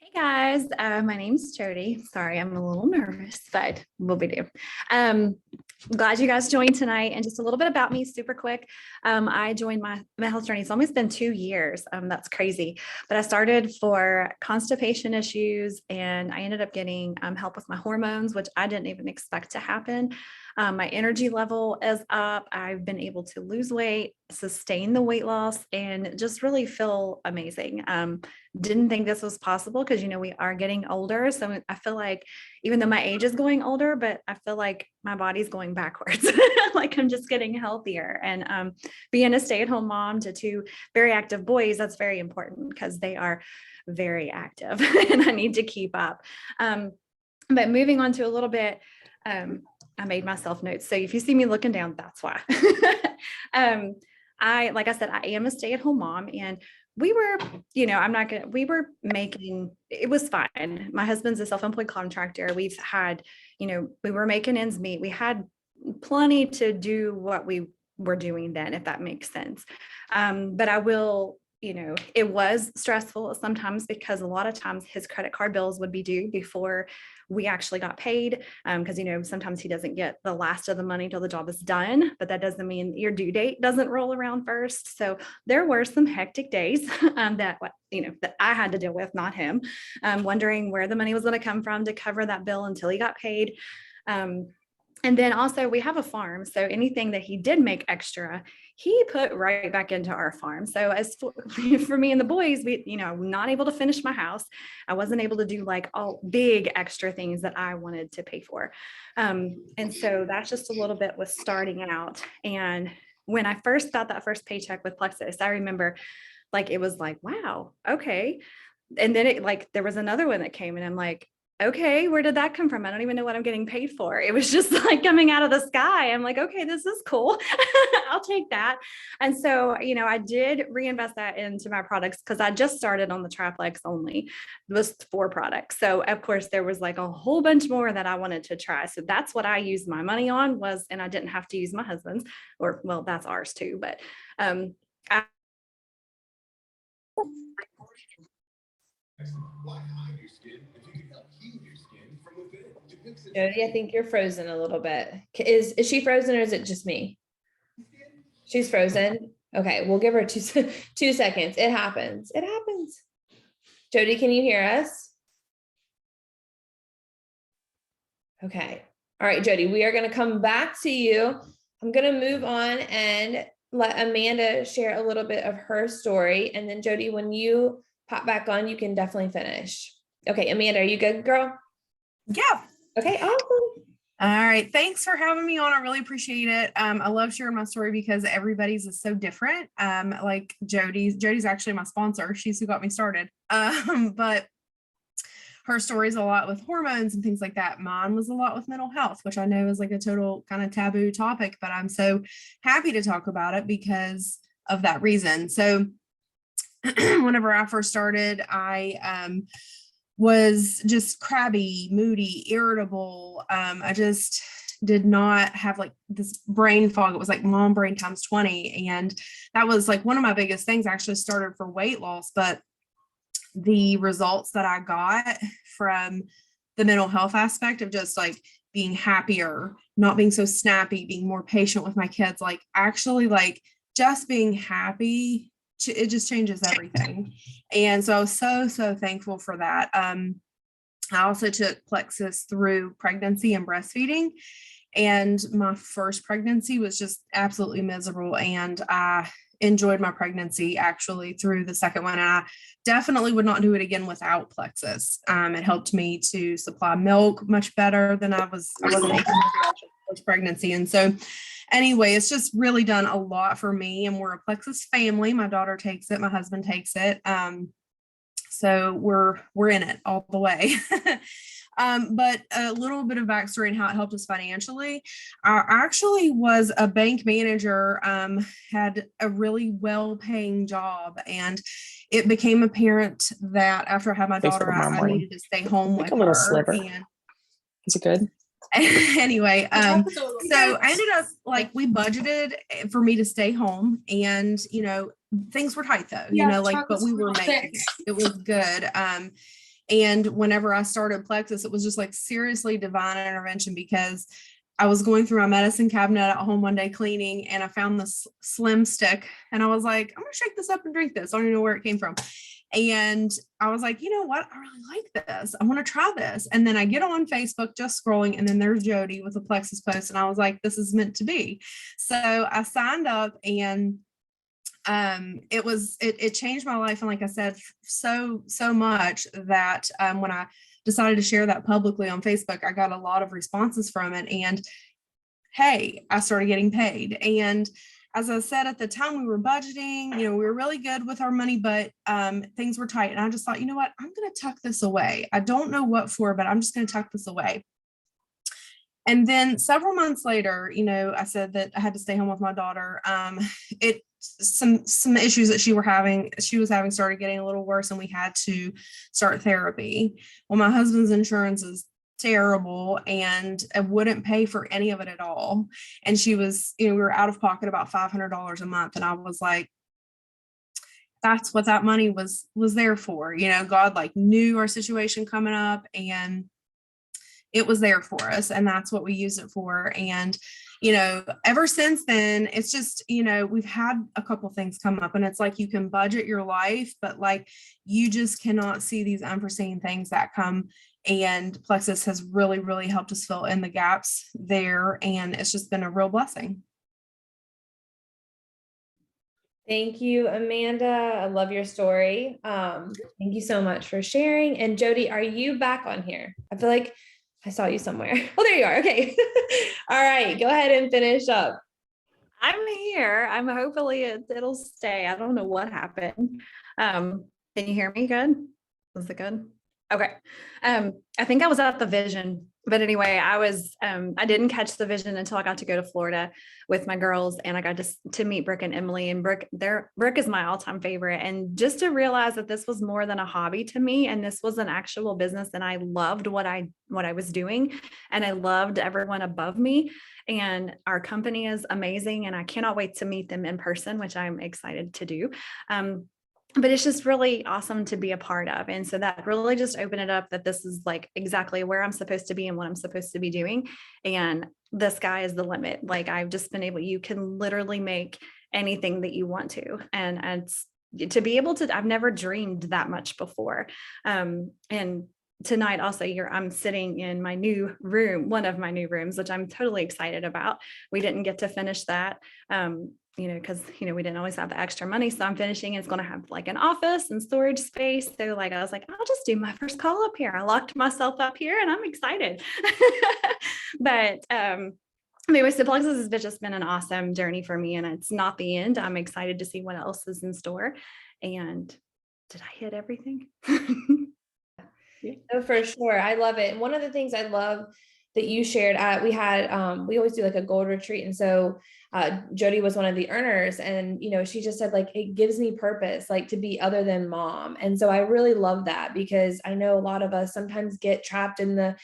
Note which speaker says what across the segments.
Speaker 1: Hey guys, my name's Jody. Sorry, I'm a little nervous, but we'll be do. I'm glad you guys joined tonight. And just a little bit about me, super quick. I joined my health journey. It's almost been 2 years. That's crazy. But I started for constipation issues, and I ended up getting help with my hormones, which I didn't even expect to happen. My energy level is up. I've been able to lose weight, sustain the weight loss, and just really feel amazing. Didn't think this was possible because we are getting older, so I feel like even though my age is going older, but I feel like my body's going backwards. Like I'm just getting healthier. And being a stay-at-home mom to two very active boys, that's very important because they are very active and I need to keep up. But moving on to a little bit, I made myself notes, so if you see me looking down, that's why. Like I said, I am a stay-at-home mom, and we were, we were making, it was fine. My husband's a self-employed contractor. We've had, we were making ends meet. We had plenty to do what we were doing then, if that makes sense. But I will, it was stressful sometimes because a lot of times his credit card bills would be due before we actually got paid. Because, sometimes he doesn't get the last of the money till the job is done, but that doesn't mean your due date doesn't roll around first. So there were some hectic days that I had to deal with, not him, wondering where the money was going to come from to cover that bill until he got paid. And then also we have a farm. So anything that he did make extra, he put right back into our farm. So as for me and the boys, I'm not able to finish my house. I wasn't able to do like all big extra things that I wanted to pay for. And so that's just a little bit with starting out. And when I first got that first paycheck with Plexus, I remember like, it was like, wow, okay. And then there was another one that came and I'm like, okay, where did that come from? I don't even know what I'm getting paid for. It was just like coming out of the sky. I'm like, okay, this is cool. I'll take that. And so, I did reinvest that into my products because I just started on the Triplex only. It was 4 products. So of course there was like a whole bunch more that I wanted to try. So that's what I used my money on and I didn't have to use my husband's, or well, that's ours too. But
Speaker 2: Jody, I think you're frozen a little bit. Is she frozen or is it just me? She's frozen. Okay, we'll give her 2 seconds. It happens. It happens. Jody, can you hear us? Okay. All right, Jody, we are going to come back to you. I'm going to move on and let Amanda share a little bit of her story. And then Jody, when you pop back on, you can definitely finish. Okay, Amanda, are you good, girl?
Speaker 3: Yeah.
Speaker 2: Okay, awesome.
Speaker 3: All right. Thanks for having me on. I really appreciate it. I love sharing my story because everybody's is so different. Like Jody's actually my sponsor. She's who got me started. But her story's a lot with hormones and things like that. Mine was a lot with mental health, which I know is like a total kind of taboo topic, but I'm so happy to talk about it because of that reason. So whenever I first started, I was just crabby, moody, irritable. I just did not have like this brain fog. It was like mom brain times 20. And that was like one of my biggest things. I actually started for weight loss, but the results that I got from the mental health aspect of just like being happier, not being so snappy, being more patient with my kids, like actually like just being happy, it just changes everything. And so I was so thankful for that. I also took Plexus through pregnancy and breastfeeding, and my first pregnancy was just absolutely miserable, and I enjoyed my pregnancy actually through the second one. And I definitely would not do it again without Plexus. It helped me to supply milk much better than I wasn't able to do post pregnancy. And so anyway, it's just really done a lot for me, and we're a Plexus family. My daughter takes it, my husband takes it. So we're in it all the way. But a little bit of backstory and how it helped us financially. I actually was a bank manager, had a really well-paying job, and it became apparent that after I had my daughter, I needed to stay home with her.
Speaker 4: Sliver.
Speaker 3: And
Speaker 4: is it good?
Speaker 3: Anyway, so I ended up like we budgeted for me to stay home, and things were tight though, but we were making it. It was good. And whenever I started Plexus, it was just like seriously divine intervention, because I was going through my medicine cabinet at home one day cleaning, and I found this slim stick, and I was like, I'm gonna shake this up and drink this. I don't even know where it came from. And I was like, you know what? I really like this. I want to try this. And then I get on Facebook just scrolling, and then there's Jody with a Plexus post. And I was like, this is meant to be. So I signed up, and it changed my life. And like I said, so much that when I decided to share that publicly on Facebook, I got a lot of responses from it. And hey, I started getting paid. And as I said, at the time we were budgeting, we were really good with our money, but things were tight. And I just thought, you know what, I'm going to tuck this away. I don't know what for, but I'm just going to tuck this away. And then several months later, I said that I had to stay home with my daughter. Some issues that she was having started getting a little worse, and we had to start therapy. Well, my husband's insurance is terrible, and I wouldn't pay for any of it at all. And she was, we were out of pocket about $500 a month. And I was like, that's what that money was there for. God like knew our situation coming up, and it was there for us, and that's what we used it for. And ever since then, it's just, we've had a couple things come up, and it's like you can budget your life, but like you just cannot see these unforeseen things that come. And Plexus has really, really helped us fill in the gaps there, and it's just been a real blessing.
Speaker 2: Thank you, Amanda. I love your story. Thank you so much for sharing. And Jody, are you back on here? I feel like I saw you somewhere. Oh, there you are. Okay. All right. Go ahead and finish up.
Speaker 1: I'm here. Hopefully it'll stay. I don't know what happened. Can you hear me good? Was it good? Okay. I think I was at the Vision, but anyway, I didn't catch the Vision until I got to go to Florida with my girls, and I got to meet Brooke and Emily. And Brooke is my all-time favorite. And just to realize that this was more than a hobby to me, and this was an actual business, and I loved what I was doing, and I loved everyone above me. And our company is amazing, and I cannot wait to meet them in person, which I'm excited to do. But it's just really awesome to be a part of. And so that really just opened it up that this is like exactly where I'm supposed to be and what I'm supposed to be doing. And the sky is the limit. Like I've just been you can literally make anything that you want to. And to be able to, I've never dreamed that much before. And tonight also I'm sitting in my new room, one of my new rooms, which I'm totally excited about. We didn't get to finish that. Because, we didn't always have the extra money. So I'm finishing, it's going to have like an office and storage space. So like, I was like, I'll just do my first call up here. I locked myself up here, and I'm excited. But anyway, so Plexus has just been an awesome journey for me, and it's not the end. I'm excited to see what else is in store. And did I hit everything?
Speaker 2: Yeah. No, for sure. I love it. And one of the things I love that you shared, we always do like a gold retreat. And so Jody was one of the earners, and, she just said like, it gives me purpose, like to be other than mom. And so I really love that, because I know a lot of us sometimes get trapped in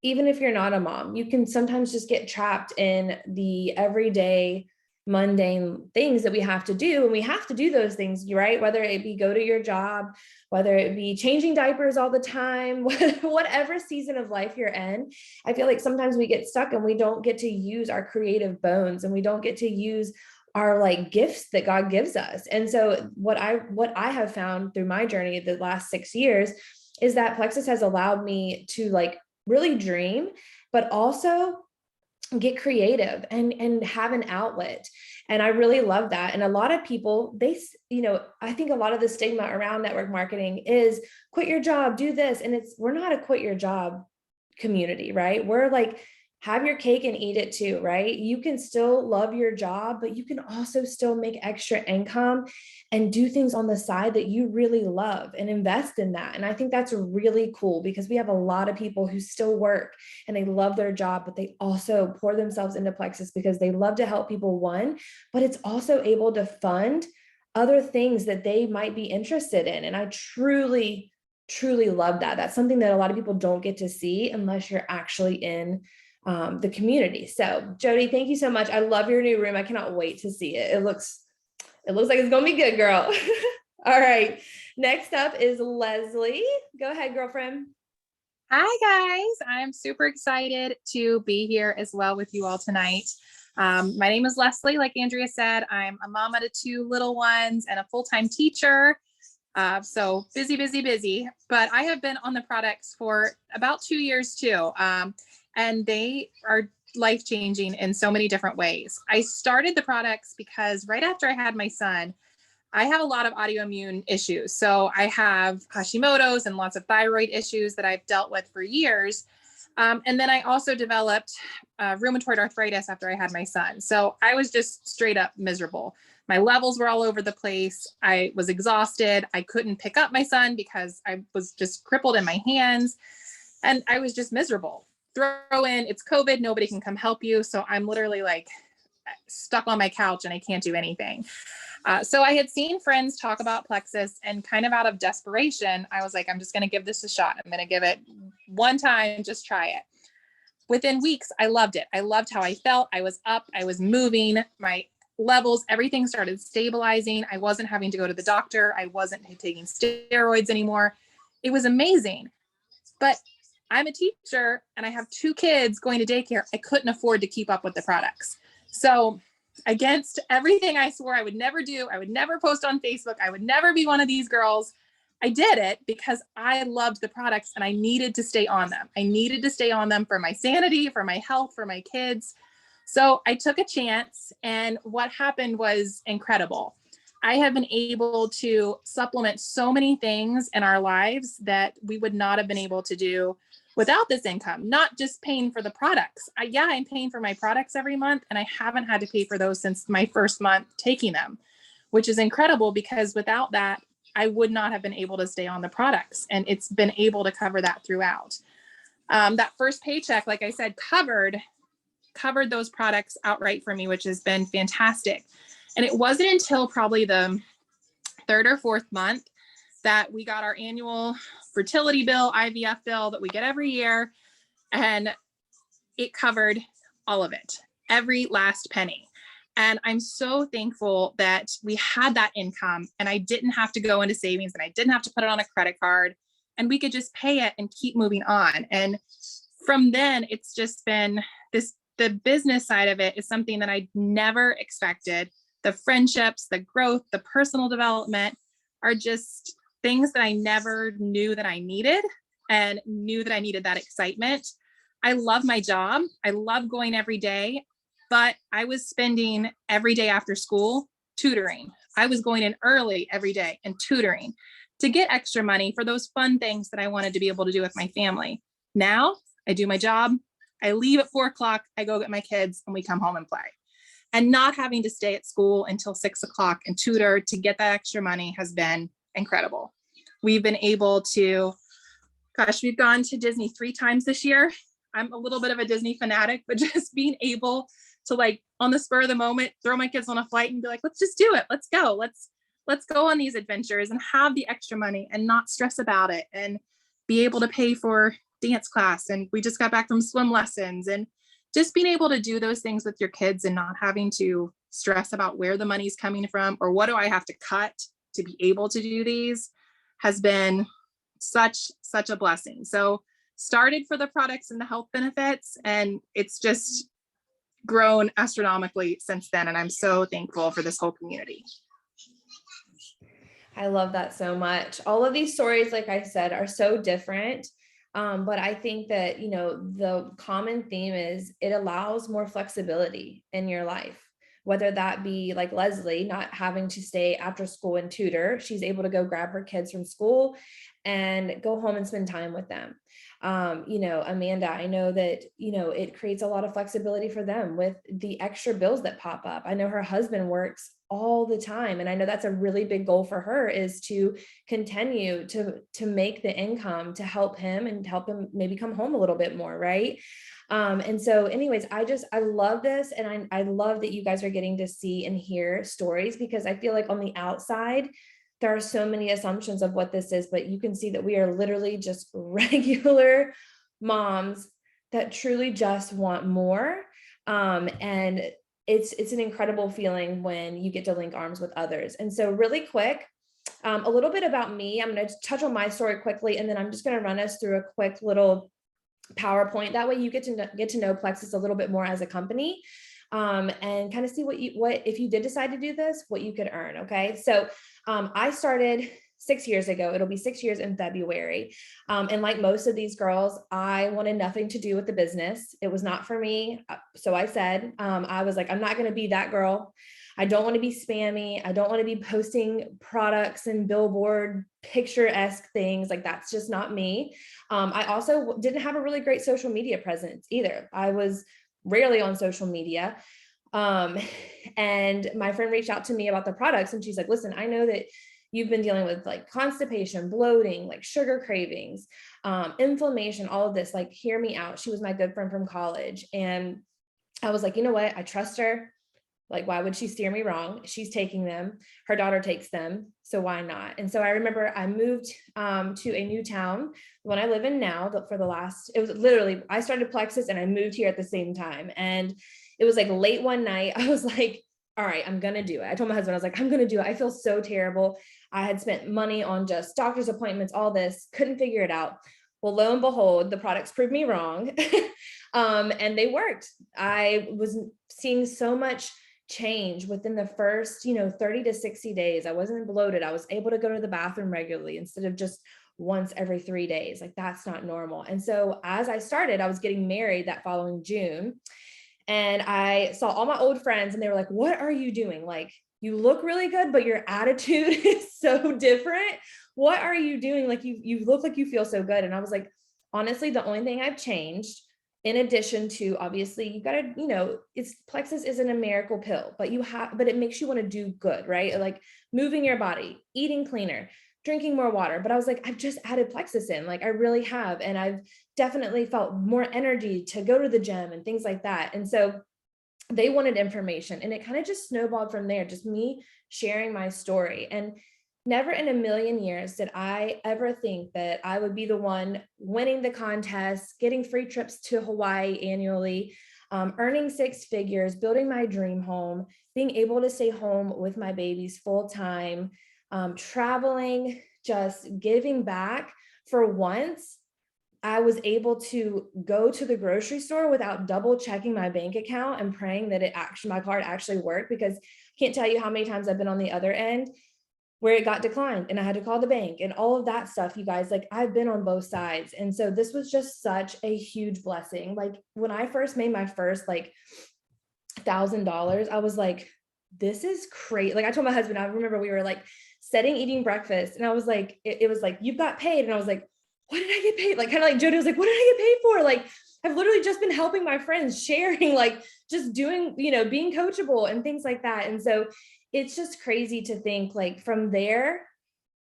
Speaker 2: even if you're not a mom, you can sometimes just get trapped in the everyday mundane things that we have to do. And we have to do those things, right? Whether it be go to your job, whether it be changing diapers all the time, whatever season of life you're in. I feel like sometimes we get stuck and we don't get to use our creative bones, and we don't get to use our like gifts that God gives us. And so what I have found through my journey the last 6 years is that Plexus has allowed me to like really dream, but also get creative and have an outlet. And I really love that. And a lot of people, I think a lot of the stigma around network marketing is quit your job, do this. And we're not a quit your job community, right? We're like, have your cake and eat it too, right? You can still love your job, but you can also still make extra income and do things on the side that you really love and invest in that. And I think that's really cool, because we have a lot of people who still work and they love their job, but they also pour themselves into Plexus because they love to help people, one, but it's also able to fund other things that they might be interested in. And I truly love that. That's something that a lot of people don't get to see unless you're actually in the community. So Jody, thank you so much. I love your new room. I cannot wait to see it. It looks like it's going to be good, girl. All right. Next up is Leslie. Go ahead, girlfriend.
Speaker 4: Hi, guys. I'm super excited to be here as well with you all tonight. My name is Leslie. Like Andrea said, I'm a mama to 2 little ones and a full-time teacher. So busy, busy, busy. But I have been on the products for about 2 years too. And they are life-changing in so many different ways. I started the products because right after I had my son, I have a lot of autoimmune issues. So I have Hashimoto's and lots of thyroid issues that I've dealt with for years. And then I also developed rheumatoid arthritis after I had my son. So I was just straight up miserable. My levels were all over the place. I was exhausted. I couldn't pick up my son because I was just crippled in my hands. And I was just miserable. Throw in, it's COVID, nobody can come help you. So I'm literally like stuck on my couch and I can't do anything. So I had seen friends talk about Plexus, and kind of out of desperation, I was like, I'm just going to give this a shot. I'm going to give it one time, just try it. Within weeks, I loved it. I loved how I felt. I was up, I was moving, my levels, everything started stabilizing. I wasn't having to go to the doctor. I wasn't taking steroids anymore. It was amazing. But I'm a teacher and I have 2 kids going to daycare. I couldn't afford to keep up with the products. So against everything I swore I would never do, I would never post on Facebook, I would never be one of these girls, I did it because I loved the products and I needed to stay on them. I needed to stay on them for my sanity, for my health, for my kids. So I took a chance, and what happened was incredible. I have been able to supplement so many things in our lives that we would not have been able to do without this income, not just paying for the products. I'm paying for my products every month, and I haven't had to pay for those since my first month taking them, which is incredible because without that, I would not have been able to stay on the products, and it's been able to cover that throughout. That first paycheck, like I said, covered those products outright for me, which has been fantastic. And it wasn't until probably the 3rd or 4th month that we got our annual fertility bill, IVF bill that we get every year. And it covered all of it, every last penny. And I'm so thankful that we had that income and I didn't have to go into savings and I didn't have to put it on a credit card, and we could just pay it and keep moving on. And from then it's just been the business side of it is something that I never expected. The friendships, the growth, the personal development are just things that I never knew that I needed, and knew that I needed that excitement. I love my job. I love going every day, but I was spending every day after school tutoring. I was going in early every day and tutoring to get extra money for those fun things that I wanted to be able to do with my family. Now I do my job. I leave at 4 o'clock. I go get my kids and we come home and play. And not having to stay at school until 6 o'clock and tutor to get that extra money has been incredible. We've been able to, we've gone to Disney 3 times this year. I'm a little bit of a Disney fanatic, but just being able to, like, on the spur of the moment, throw my kids on a flight and be like, let's just do it. Let's go. Let's go on these adventures and have the extra money and not stress about it, and be able to pay for dance class. And we just got back from swim lessons, and just being able to do those things with your kids and not having to stress about where the money's coming from or what do I have to cut to be able to do these has been such a blessing. So started for the products and the health benefits, and it's just grown astronomically since then. And I'm so thankful for this whole community.
Speaker 2: I love that so much. All of these stories, like I said, are so different. But I think that, the common theme is it allows more flexibility in your life, whether that be like Leslie, not having to stay after school and tutor. She's able to go grab her kids from school and go home and spend time with them. Amanda, I know that, it creates a lot of flexibility for them with the extra bills that pop up. I know her husband works all the time, and I know that's a really big goal for her, is to continue to make the income to help him and help him maybe come home a little bit more, right? And so anyways, I love this, and I love that you guys are getting to see and hear stories, because I feel like on the outside there are so many assumptions of what this is, but you can see that we are literally just regular moms that truly just want more. And it's an incredible feeling when you get to link arms with others. And so really quick, A little bit about me. I'm going to touch on my story quickly, and then I'm just going to run us through a quick little PowerPoint. That way you get to know Plexus a little bit more as a company, and kind of see what if you did decide to do this, what you could earn. Okay. So I started 6 years ago. It'll be 6 years in February. And like most of these girls, I wanted nothing to do with the business. It was not for me. So I said, I was like, I'm not going to be that girl. I don't want to be spammy. I don't want to be posting products and billboard picture-esque things. Like, that's just not me. I also didn't have a really great social media presence either. I was rarely on social media. And my friend reached out to me about the products, and she's like, listen, I know that you've been dealing with like constipation, bloating, like sugar cravings, inflammation, all of this, like, hear me out. She was my good friend from college. And I was like, you know what? I trust her. Like, why would she steer me wrong? She's taking them. Her daughter takes them. So why not? And so I remember I moved to a new town, the one I live in now, it was literally, I started Plexus and I moved here at the same time. And it was like late one night. I was like, all right, I'm going to do it. I told my husband, I was like, I'm going to do it. I feel so terrible. I had spent money on just doctor's appointments, all this, couldn't figure it out. Well, lo and behold, the products proved me wrong. And they worked. I was seeing so much change within the first, 30 to 60 days. I wasn't bloated. I was able to go to the bathroom regularly instead of just once every 3 days. Like, that's not normal. And so as I started, I was getting married that following June. And I saw all my old friends and they were like, what are you doing? Like, you look really good, but your attitude is so different. What are you doing? Like, you look like you feel so good. And I was like, honestly, the only thing I've changed, in addition to, obviously, you gotta, Plexus isn't a miracle pill, but it makes you want to do good, right? Like moving your body, eating cleaner, drinking more water. But I was like, I've just added Plexus in, like I really have. And I've definitely felt more energy to go to the gym and things like that. And so they wanted information, and it kind of just snowballed from there, just me sharing my story. And never in a million years did I ever think that I would be the one winning the contest, getting free trips to Hawaii annually, earning 6 figures, building my dream home, being able to stay home with my babies full time, traveling, just giving back. For once, I was able to go to the grocery store without double checking my bank account and praying that my card actually worked, because I can't tell you how many times I've been on the other end where it got declined and I had to call the bank and all of that stuff, you guys. Like, I've been on both sides. And so this was just such a huge blessing. Like, when I first made my first like $1,000, I was like, this is crazy. Like, I told my husband, I remember we were like eating breakfast, and I was like, it was like, you've got paid. And I was like, what did I get paid? Like, kind of like Jody was like, what did I get paid for? Like, I've literally just been helping my friends, sharing, like just doing, being coachable and things like that. And so it's just crazy to think, like, from there,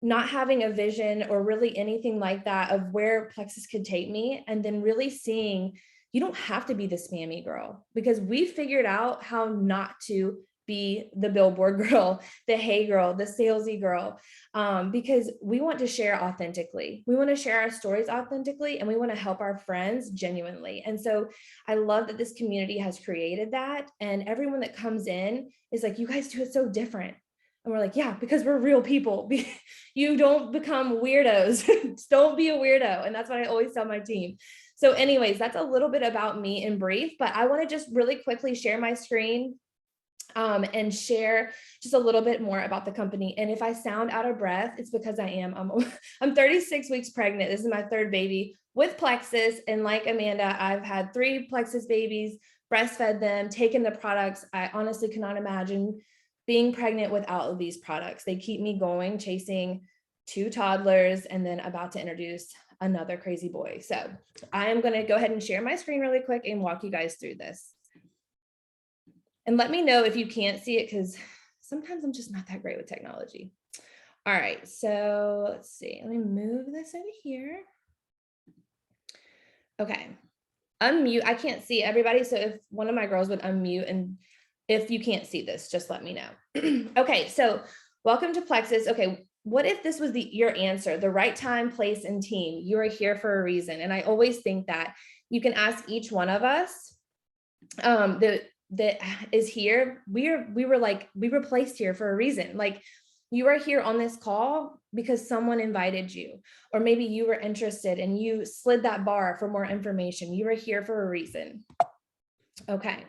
Speaker 2: not having a vision or really anything like that of where Plexus could take me, and then really seeing you don't have to be the spammy girl, because we figured out how not to be the billboard girl, the hey girl, the salesy girl, because we want to share authentically. We want to share our stories authentically, and we want to help our friends genuinely. And so I love that this community has created that, and everyone that comes in is like, you guys do it so different. And we're like, yeah, because we're real people. You don't become weirdos. Don't be a weirdo. And that's what I always tell my team. So anyways, that's a little bit about me in brief, but I want to just really quickly share my screen and share just a little bit more about the company. And if I sound out of breath, it's because I am. I'm 36 weeks pregnant. This is my 3rd baby with Plexus. And like Amanda, I've had 3 Plexus babies, breastfed them, taken the products. I honestly cannot imagine being pregnant without these products. They keep me going, chasing 2 toddlers, and then about to introduce another crazy boy. So I am going to go ahead and share my screen really quick and walk you guys through this. And let me know if you can't see it, because sometimes I'm just not that great with technology. All right, so let's see. Let me move this over here. Okay, unmute. I can't see everybody, so if one of my girls would unmute, and if you can't see this, just let me know. Okay, so welcome to Plexus. Okay, what if this was your answer, the right time, place, and team? You are here for a reason. And I always think that you can ask each one of us that is here. We were placed here for a reason. Like, You are here on this call because someone invited you, or maybe you were interested and you slid that bar for more information. You are here for a reason. Okay.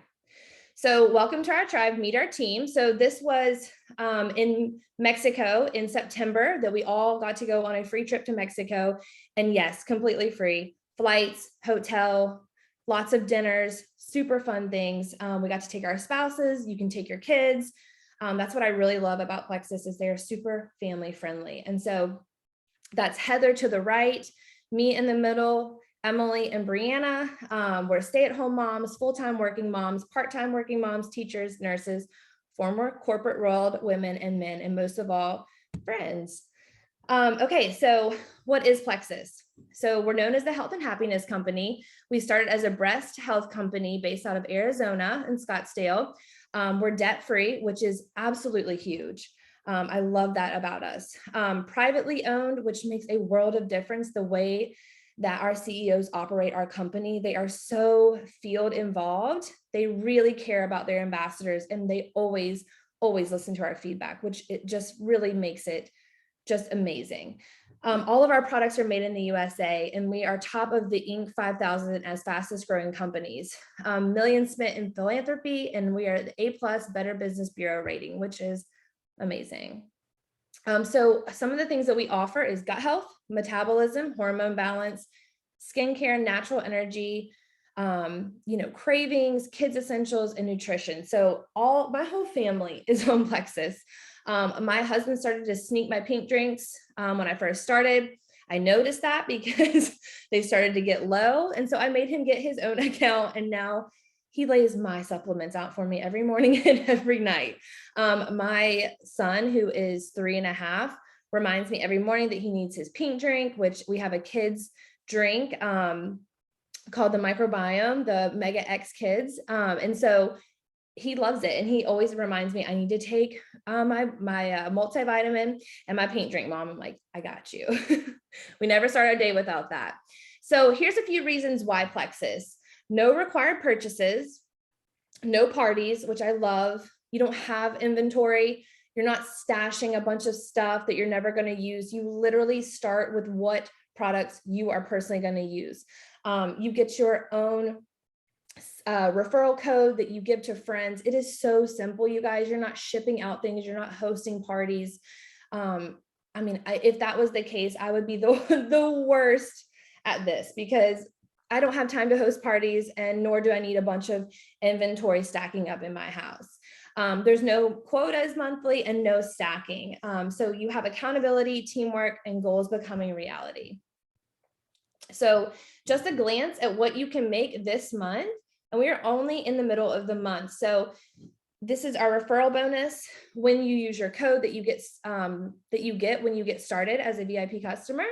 Speaker 2: So welcome to our tribe, meet our team. So this was in Mexico in September that we all got to go on a free trip to Mexico. And yes, completely free. Flights, hotel, lots of dinners, super fun things. We got to take our spouses. You can take your kids. That's what I really love about Plexus is they're super family friendly. And so that's Heather to the right, me in the middle, Emily and Brianna. We're stay-at-home moms, full-time working moms, part-time working moms, teachers, nurses, former corporate world women and men, and most of all, friends. Okay, so what is Plexus? So we're known as the Health and Happiness Company. We started as a breast health company based out of Arizona in Scottsdale. We're debt-free, which is absolutely huge. I love that about us. Privately owned, which makes a world of difference the way that our CEOs operate our company. They are so field involved. They really care about their ambassadors, and they always listen to our feedback, which it just really makes it just amazing. All of our products are made in the USA, and we are top of the Inc. 5000 as fastest growing companies. Millions spent in philanthropy, and we are the A+ Better Business Bureau rating, which is amazing. So some of the things that we offer is gut health, metabolism, hormone balance, skincare, natural energy, cravings, kids essentials, and nutrition. So my whole family is on Plexus. My husband started to sneak my pink drinks when I first started. I noticed that because they started to get low. And so I made him get his own account, and now he lays my supplements out for me every morning and every night. My son, who is 3.5, reminds me every morning that he needs his pink drink, which we have a kids drink called the Microbiome, the Mega X Kids. And so he loves it. And he always reminds me, I need to take my multivitamin and my pink drink, Mom. I'm like, I got you. We never start our day without that. So here's a few reasons why Plexus. No required purchases, no parties, which I love. You don't have inventory. You're not stashing a bunch of stuff that you're never going to use. You literally start with what products you are personally going to use. You get your own referral code that you give to friends. It is so simple, you guys. You're not shipping out things. You're not hosting parties. If that was the case, I would be the worst at this because I don't have time to host parties, and nor do I need a bunch of inventory stacking up in my house. There's no quotas monthly and no stacking. So you have accountability, teamwork, and goals becoming reality. So just a glance at what you can make this month, and we are only in the middle of the month. So this is our referral bonus when you use your code that you get when you get started as a VIP customer.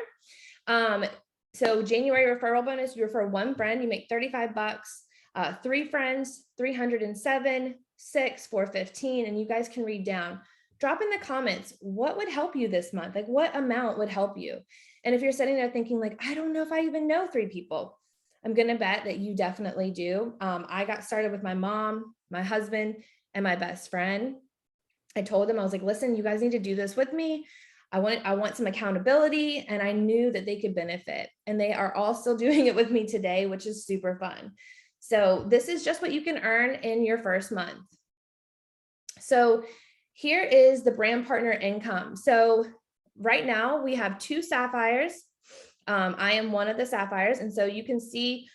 Speaker 2: So January referral bonus, you refer one friend, you make $35, 3 friends, 307, 6, 415, and you guys can read down. Drop in the comments, what would help you this month? Like what amount would help you? And if you're sitting there thinking like, I don't know if I even know 3 people, I'm gonna bet that you definitely do. I got started with my mom, my husband, and my best friend. I told them, I was like, listen, you guys need to do this with me. I want some accountability, and I knew that they could benefit, and they are all still doing it with me today, which is super fun. So this is just what you can earn in your first month. So here is the brand partner income. So right now we have 2 sapphires. I am one of the sapphires, and so you can see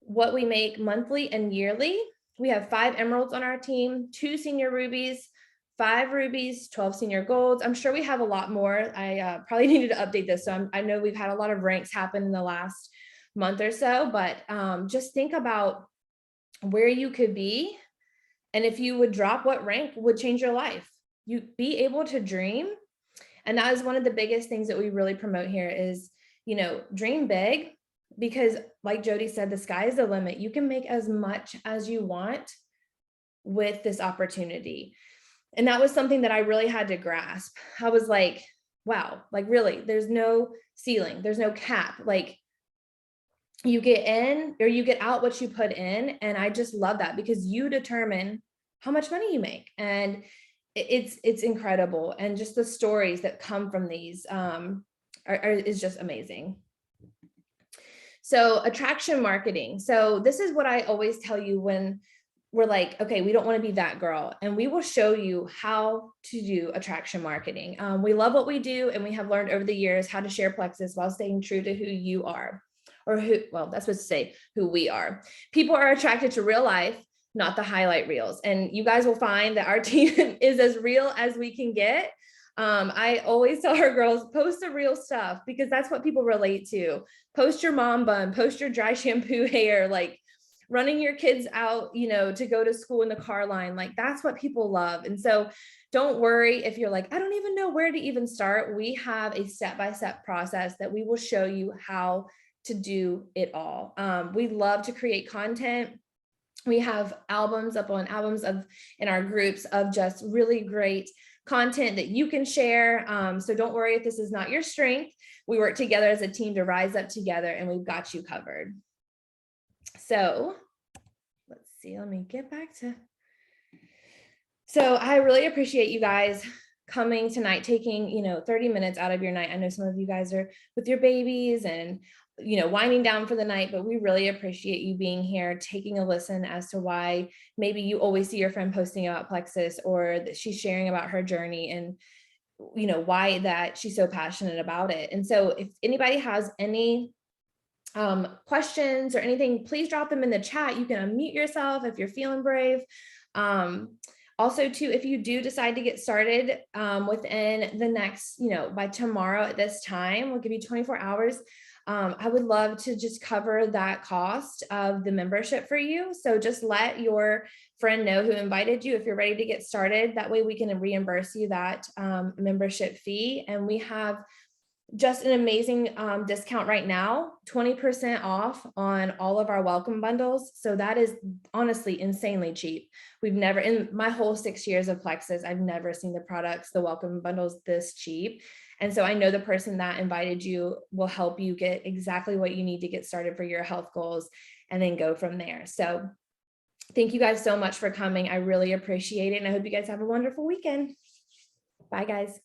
Speaker 2: what we make monthly and yearly. We have 5 emeralds on our team, 2 senior rubies, 5 rubies, 12 senior golds. I'm sure we have a lot more. I probably needed to update this. So I know we've had a lot of ranks happen in the last month or so, but just think about where you could be. And if you would drop, what rank would change your life? You be able to dream. And that is one of the biggest things that we really promote here is, dream big, because like Jody said, the sky is the limit. You can make as much as you want with this opportunity. And that was something that I really had to grasp. I was like, wow, like really, there's no ceiling, there's no cap. Like you get in or you get out what you put in. And I just love that because you determine how much money you make. And it's incredible. And just the stories that come from these is just amazing. So attraction marketing. So this is what I always tell you when we're like, okay, we don't want to be that girl, and we will show you how to do attraction marketing. We love what we do, and we have learned over the years how to share Plexus while staying true to who you are, or who, well, that's what to say, who we are. People are attracted to real life, not the highlight reels. And you guys will find that our team is as real as we can get. I always tell our girls, post the real stuff, because that's what people relate to. Post your mom bun, post your dry shampoo hair, like running your kids out, you know, to go to school in the car line. Like that's what people love. And so don't worry if you're like, I don't even know where to even start. We have a step-by-step process that we will show you how to do it all. We love to create content. We have albums in our groups of just really great content that you can share. So don't worry if this is not your strength. We work together as a team to rise up together, and we've got you covered. So let's see, let me get back to. So I really appreciate you guys coming tonight, taking, you know, 30 minutes out of your night. I know some of you guys are with your babies and, you know, winding down for the night, but we really appreciate you being here, taking a listen as to why maybe you always see your friend posting about Plexus, or that she's sharing about her journey, and, you know, why that she's so passionate about it. And so if anybody has any questions or anything, please drop them in the chat. You can unmute yourself if you're feeling brave. Also too, if you do decide to get started within the next, you know, by tomorrow at this time, we'll give you 24 hours. I would love to just cover that cost of the membership for you. So just let your friend know who invited you if you're ready to get started. That way we can reimburse you that membership fee. And we have just an amazing discount right now, 20% off on all of our welcome bundles. So that is honestly insanely cheap. We've never, in my whole 6 years of Plexus, I've never seen the products, the welcome bundles this cheap. And so I know the person that invited you will help you get exactly what you need to get started for your health goals, and then go from there. So thank you guys so much for coming. I really appreciate it. And I hope you guys have a wonderful weekend. Bye guys.